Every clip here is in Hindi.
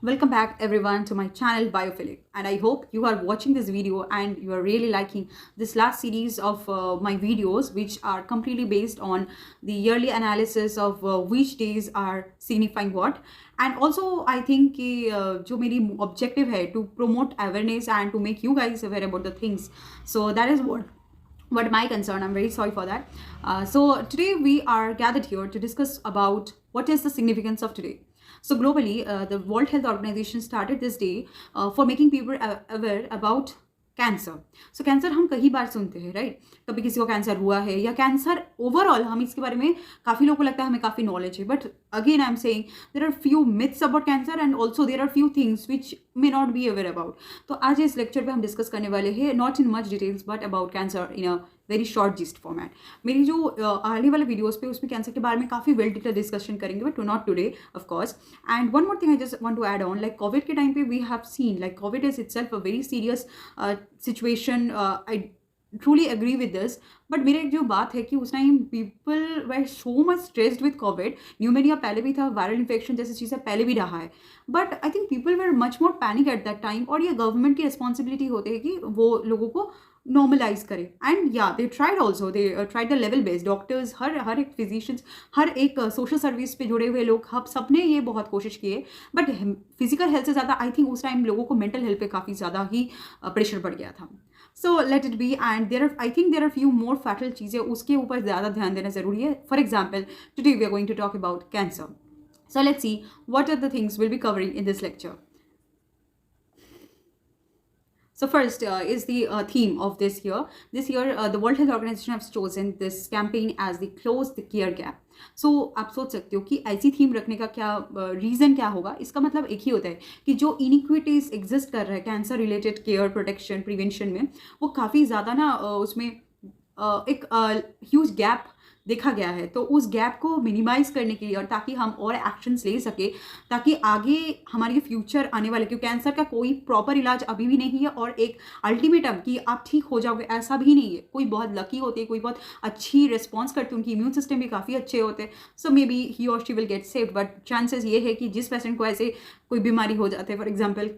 Welcome back everyone to my channel Biophilic, and I hope you are watching this video and you are really liking this last series of my videos, which are completely based on the yearly analysis of which days are signifying what. And also I think कि जो मेरी objective है to promote awareness and to make you guys aware about the things. So that is what my concern. I'm very sorry for that. So today we are gathered here to discuss about what is the significance of today. So globally, the World Health Organization started this day for making people aware about cancer. So cancer हम कई बार सुनते हैं, राइट? कभी किसी को कैंसर हुआ है या कैंसर ओवरऑल हम इसके बारे में काफ़ी लोगों को लगता है हमें काफ़ी नॉलेज है, but again I am saying there are few myths about cancer and also there are few things which may not be aware about. तो आज इस लेक्चर पे हम डिस्कस करने वाले हैं not in much details but about cancer in a very short gist format. मेरी जो आने वाले वीडियोस पे उसमें कैंसर के बारे में काफ़ी वेल डिटेल डिस्कशन करेंगे, but not today of course. And one more thing I just want to add on, like Covid के टाइम पे we have seen like Covid is itself a very serious situation. I truly agree with this, but मेरा एक जो बात है कि उस time people were so much stressed with Covid. न्यूमेरिया पहले भी था, वायरल इन्फेक्शन जैसी चीज़ें पहले भी रहा है, but I think people were much more panic at that time. और ये गवर्नमेंट की रिस्पॉन्सिबिलिटी होती है कि वो लोगों को नॉर्मलाइज करें. एंड या they tried also, they tried the level based doctors, हर एक फिजिशियंस, हर एक सोशल सर्विस पे जुड़े हुए लोग, हम सब ने ये बहुत कोशिश की है. बट फिजिकल हेल्थ से ज़्यादा आई थिंक उस टाइम लोगों को मेंटल हेल्थ पे काफ़ी ज़्यादा ही प्रेशर बढ़ गया था. So let it be. And there are I think there are few more fatal चीज़ें, उसके ऊपर ज़्यादा ध्यान देना ज़रूरी है. For example today we are going to talk about cancer. So let's see what are the things we'll be covering in this lecture. So first is the theme of this year. This year, the World Health Organization has chosen this campaign as the Close the Care Gap. So आप सोच सकते हो कि ऐसी थीम रखने का क्या रीज़न क्या होगा. इसका मतलब एक ही होता है कि जो इनिक्विटीज़ एग्जिस्ट कर रहा है cancer related care, protection, prevention में, वो काफ़ी ज़्यादा ना उसमें एक ह्यूज गैप देखा गया है. तो उस गैप को मिनिमाइज़ करने के लिए और ताकि हम और एक्शंस ले सके, ताकि आगे हमारे फ्यूचर आने वाले, क्योंकि कैंसर का कोई प्रॉपर इलाज अभी भी नहीं है और एक अल्टीमेटम कि आप ठीक हो जाओगे ऐसा भी नहीं है. कोई बहुत लकी होते हैं, कोई बहुत अच्छी रिस्पॉन्स करते हैं, उनकी इम्यून सिस्टम भी काफ़ी अच्छे होते हैं, सो मे बी ही और she will get saved. But chances ये है कि जिस पेशेंट को ऐसे कोई बीमारी हो जाते हैं, फॉर एग्जाम्पल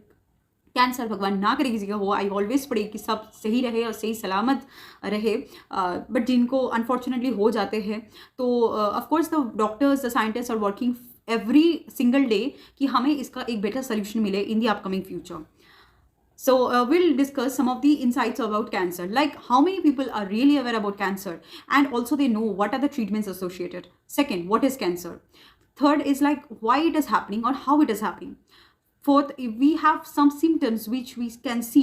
कैंसर, भगवान ना करे किसी का हो, आई ऑलवेज प्रे कि सब सही रहे और सही सलामत रहे, बट जिनको अनफॉर्चुनेटली हो जाते हैं, तो of course the doctors, the scientist are working every single day कि हमें इसका एक बेटर सोल्यूशन मिले in the upcoming future. So we'll discuss some of the insights about cancer, like how many people are really aware about cancer, and also they know what are the treatments associated. Second, what is cancer? Third is like why it is happening or how it is happening. Fourth, we have some symptoms which we can see,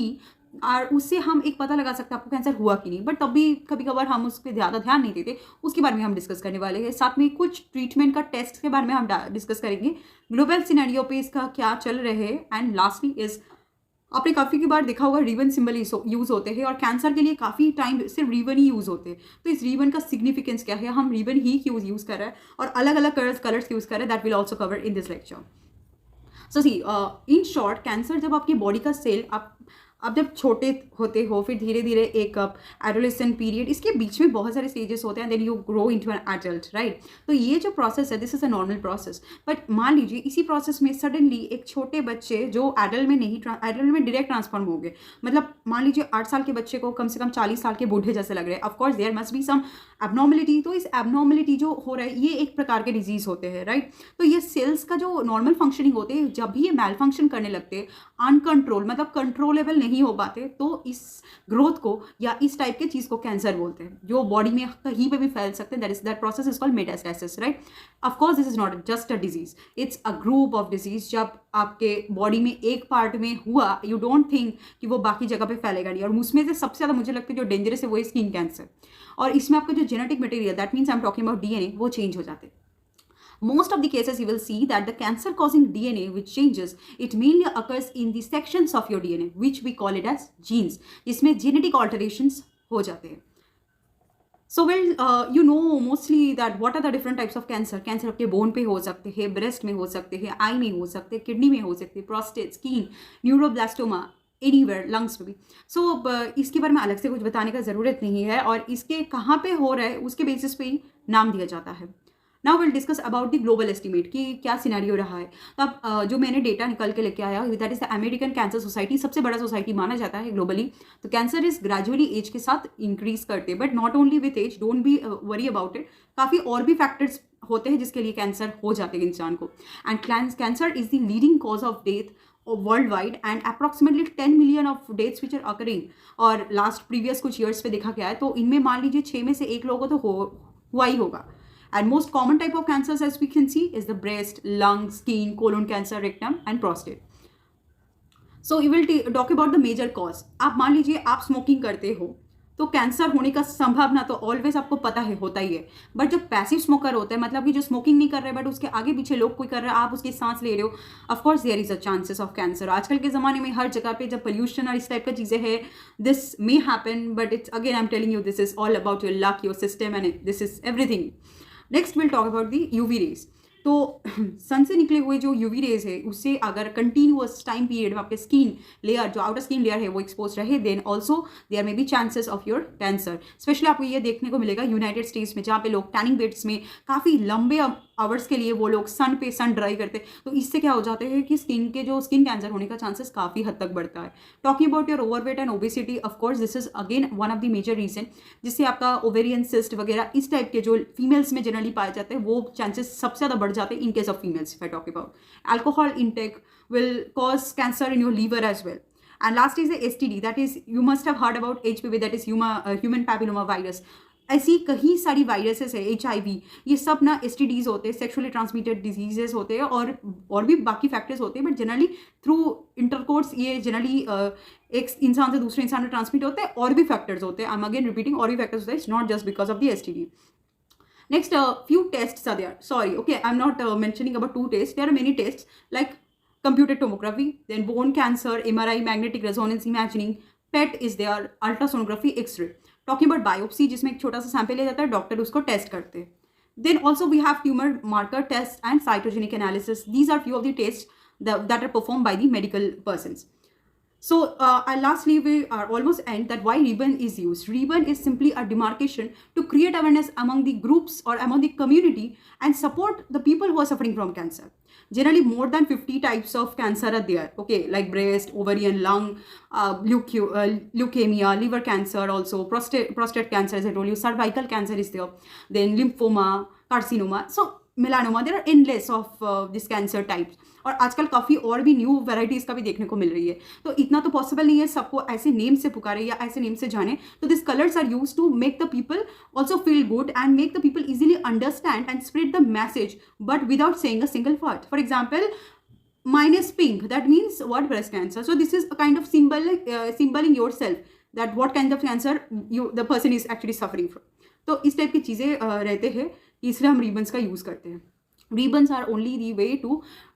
और उससे हम एक पता लगा सकते हैं आपको कैंसर हुआ कि नहीं, बट तब भी कभी कभार हम उस पर ज़्यादा ध्यान नहीं देते. उसके बारे में हम डिस्कस करने वाले हैं. साथ में कुछ ट्रीटमेंट का टेस्ट के बारे में हम डिस्कस करेंगे. ग्लोबल सिनेरियो पे इसका क्या चल रहे हैं. एंड लास्टली इज, आपने काफ़ी की बार देखा होगा रिबन सिंबल यूज़ होते हैं और कैंसर के लिए काफ़ी टाइम सिर्फ रिबन ही यूज़ होते हैं. तो इस रिबन का सिग्निफिकेंस क्या है, हम रिबन ही क्यों यूज़ कर रहे हैं और अलग अलग कलर्स यूज़ कर रहे हैं, that will also cover in this lecture. So see in short, cancer जब आपकी बॉडी का सेल, आप जब छोटे होते हो, फिर धीरे धीरे एक एडोलेसेंट पीरियड, इसके बीच में बहुत सारे स्टेजेस होते हैं, then you grow into an adult, right? तो ये जो प्रोसेस है, this is a normal process. But मान लीजिए इसी प्रोसेस में सडनली एक छोटे बच्चे जो एडल्ट में नहीं, एडल्ट में डायरेक्ट ट्रांसफॉर्म हो गए, मतलब मान लीजिए 8 साल के बच्चे को कम से कम 40 साल के बूढ़े जैसे लग रहे हैं. Of course there must be some abnormality. तो इस एबनॉर्मलिटी जो हो रहा है, ये एक प्रकार के डिजीज़ होते हैं, राइट? तो ये सेल्स का जो नॉर्मल फंक्शनिंग होते हैं, जब भी ये मेल फंक्शन करने लगते हैं, अनकंट्रोल मतलब कंट्रोलेबल नहीं हो पाते, तो इस ग्रोथ को या इस टाइप के चीज़ को कैंसर बोलते हैं, जो बॉडी में कहीं पे भी फैल सकते हैं. That process is called metastasis, right? Of course this is not just a disease, it's a group of disease. जब आपके बॉडी में एक पार्ट में हुआ, यू डोंट थिंक कि वो बाकी जगह पे फैलेगा नहीं. और उसमें से सबसे ज़्यादा मुझे लगता है जो डेंजरस है वो है स्किन कैंसर. और इसमें आपका जो genetic material, that means I am talking about DNA, वो चेंज हो जाते हैं. Most of the cases you will see that the cancer causing DNA which changes, it mainly occurs in the sections of your DNA which we call it as genes, जिसमें genetic alterations हो जाते हैं. So you know mostly that what are the different types of cancer. Cancer आपके बोन पे हो सकते हैं, ब्रेस्ट में हो सकते हैं, आई में हो सकते हैं, किडनी में हो सकते हैं, prostate, skin, neuroblastoma, anywhere, lungs में भी. सो इसके बारे में अलग से कुछ बताने का ज़रूरत नहीं है, और इसके कहाँ पे हो रहा है उसके बेसिस पे ही नाम दिया जाता है. Now will discuss about the global estimate कि क्या सिनेरियो रहा है। तो अब जो मैंने डेटा निकल के लेके आया, that is the American cancer society, सबसे बड़ा सोसाइटी माना जाता है ग्लोबली। तो कैंसर इज ग्रेजुअली एज के साथ इंक्रीज करते, but not only with age, don't be worry about it, काफ़ी और भी फैक्टर्स होते हैं जिसके लिए कैंसर हो जाते हैं इंसान को। And cancer is the leading cause of death world wide and approximately 10 million of deaths which are occurring. और लास्ट प्रीवियस कुछ ईयर्स पे देखा गया है, तो इनमें मान लीजिए 6 में से 1 लोगों को तो हुआ ही होगा। And most common type of cancers, as we can see, is the breast, lung, skin, colon cancer, rectum and prostate. So we will talk about the major cause. आप मान लीजिए आप स्मोकिंग करते हो तो कैंसर होने का संभावना तो ऑलवेज आपको पता है, होता ही है। बट जब पैसिव स्मोकर होता है, मतलब कि जो स्मोकिंग नहीं कर रहे बट उसके आगे पीछे लोग कोई कर रहा है, आप उसकी सांस ले रहे हो, of course there is a chances of cancer. आजकल के ज़माने में हर जगह पे जब पोल्यूशन और इस टाइप का चीज़ें हैं, this may happen, but it's again I am telling you, this is all about your luck, your system and this is everything. Next will talk about the UV rays. तो सन से निकले हुए जो यूवी रेज है, उससे अगर कंटिन्यूअस टाइम पीरियड में आपके स्किन लेयर, जो आउटर स्किन लेयर है वो एक्सपोज रहे, then also there may be chances of your cancer. Specially आपको ये देखने को मिलेगा यूनाइटेड स्टेट्स में, जहाँ पे लोग टैनिंग बेड्स में काफ़ी लंबे आवर्स के लिए वो लोग सन ड्राई करते, तो इससे क्या हो जाते हैं कि स्किन कैंसर होने का चांसेस काफ़ी हद तक बढ़ता है। Talking about your overweight and obesity, of course this is again one of the major reason, जिससे आपका ओवेरियन सिस्ट वगैरह इस टाइप के जो फीमेल्स में जनरली पाए जाते हैं, वो चांसेस सबसे ज़्यादा बढ़ जाते हैं in case of females. If I talk about alcohol intake will cause cancer in your liver as well. And last is the STD, that is you must have heard about HPV, that is human papilloma virus। ऐसी कई सारी वायरसेस है, HIV, ये सब ना STDs होते हैं, सेक्सुअली ट्रांसमिटेड डिजीजेस होते हैं, और भी बाकी फैक्टर्स होते हैं, बट जनरली थ्रू इंटरकोर्स ये जनरली एक इंसान से दूसरे इंसान में ट्रांसमिट होते हैं। और भी फैक्टर्स होते हैं, आई एम अगेन रिपीटिंग, और भी फैक्टर्स होते हैं, it's not just because of the STD। Next, few tests are there. Sorry, okay, I'm not mentioning about 2 tests. There are many tests like computed tomography, then bone cancer, MRI, magnetic resonance imaging, PET is there, ultrasonography, X-ray. Talking about biopsy, जिसमें एक छोटा सा सैंपल लिया जाता है, डॉक्टर उसको टेस्ट करते हैं। Then also we have tumor marker test and cytogenic analysis. These are few of the tests that are performed by the medical persons. So lastly, we are almost end that why ribbon is used. Ribbon is simply a demarcation to create awareness among the groups or among the community and support the people who are suffering from cancer. Generally, more than 50 types of cancer are there, okay, like breast, ovarian, lung, leukemia, liver cancer, also prostate cancer, as I told you, cervical cancer is there, then lymphoma, carcinoma, so melanoma, there are endless of this cancer types। और आजकल काफ़ी और भी न्यू वेराइटीज़ का भी देखने को मिल रही है, तो इतना तो पॉसिबल नहीं है सबको ऐसे नेम से पुकारे या ऐसे नेम से जाने। तो this colours are use to make the people also feel good and make the people easily understand and spread the message, but without saying a single word. For example, mine is pink, that means what? Breast cancer. So this is a kind of symboling yourself that what kind of cancer the person is actually suffering from. तो इस टाइप की चीज़ें रहते हैं, इसलिए हम रिबन्स का यूज़ करते हैं। Ribbons are only the way to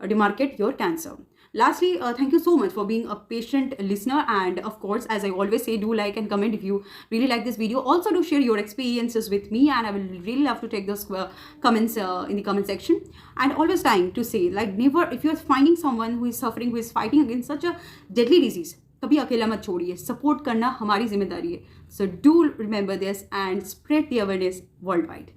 demarcate your cancer. Lastly, thank you so much for being a patient listener, and of course, as I always say, do like and comment if you really like this video. Also do share your experiences with me, and I will really love to take those comments in the comment section. And always trying to say, like, never, if you are finding someone who is suffering, who is fighting against such a deadly disease, कभी अकेला मत छोड़िए, सपोर्ट करना हमारी जिम्मेदारी है। So do remember this and spread the awareness worldwide.